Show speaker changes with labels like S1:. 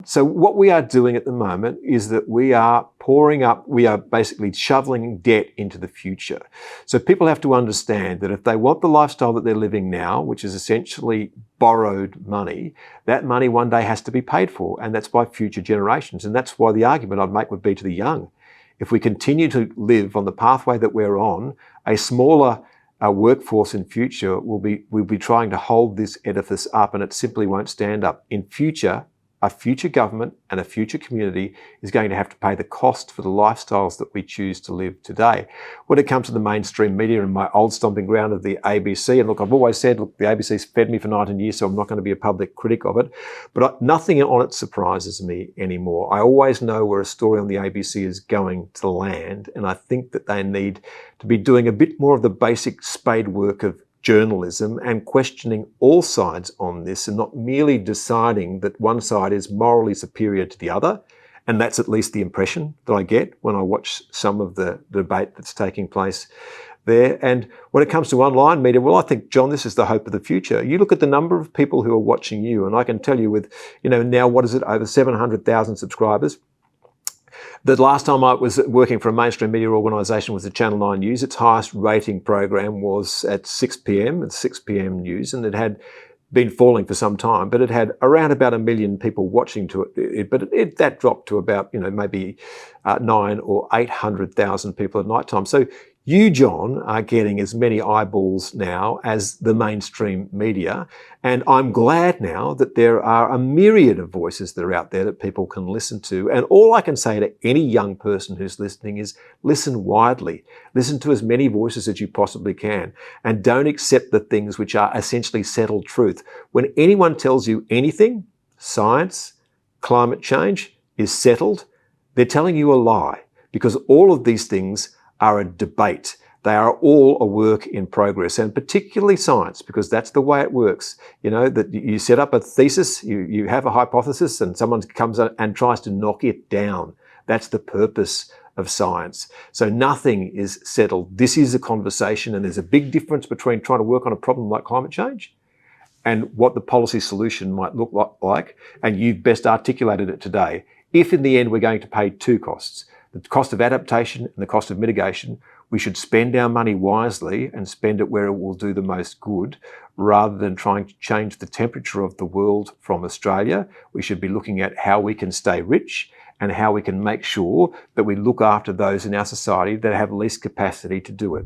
S1: So what we are doing at the moment is that we are basically shoveling debt into the future. So people have to understand that if they want the lifestyle that they're living now, which is essentially borrowed money, that money one day has to be paid for, and that's by future generations. And that's why the argument I'd make would be to the young. If we continue to live on the pathway that we're on, a smaller workforce in future will be trying to hold this edifice up, and it simply won't stand up. In future, a future government and a future community is going to have to pay the cost for the lifestyles that we choose to live today. When it comes to the mainstream media and my old stomping ground of the ABC, and look, I've always said, look, the ABC's fed me for 19 years, so I'm not going to be a public critic of it, but nothing on it surprises me anymore. I always know where a story on the ABC is going to land, and I think that they need to be doing a bit more of the basic spade work of journalism and questioning all sides on this, and not merely deciding that one side is morally superior to the other. And that's at least the impression that I get when I watch some of the debate that's taking place there. And when it comes to online media, well, I think, John, this is the hope of the future. You look at the number of people who are watching you, and I can tell you with, now what is it, over 700,000 subscribers. The last time I was working for a mainstream media organisation was the Channel 9 News. Its highest rating program was at 6 p.m, at 6 p.m. news, and it had been falling for some time, but it had around about 1 million people watching to it. But that dropped to about, maybe 900,000 or 800,000 people at night time. So you, John, are getting as many eyeballs now as the mainstream media. And I'm glad now that there are a myriad of voices that are out there that people can listen to. And all I can say to any young person who's listening is listen widely. Listen to as many voices as you possibly can. And don't accept the things which are essentially settled truth. When anyone tells you anything, science, climate change is settled, they're telling you a lie, because all of these things are a debate. They are all a work in progress, and particularly science, because that's the way it works. That you set up a thesis, you have a hypothesis, and someone comes and tries to knock it down. That's the purpose of science. So nothing is settled. This is a conversation, and there's a big difference between trying to work on a problem like climate change and what the policy solution might look like, and you've best articulated it today. If in the end we're going to pay two costs, the cost of adaptation and the cost of mitigation, we should spend our money wisely and spend it where it will do the most good, rather than trying to change the temperature of the world from Australia. We should be looking at how we can stay rich and how we can make sure that we look after those in our society that have least capacity to do it.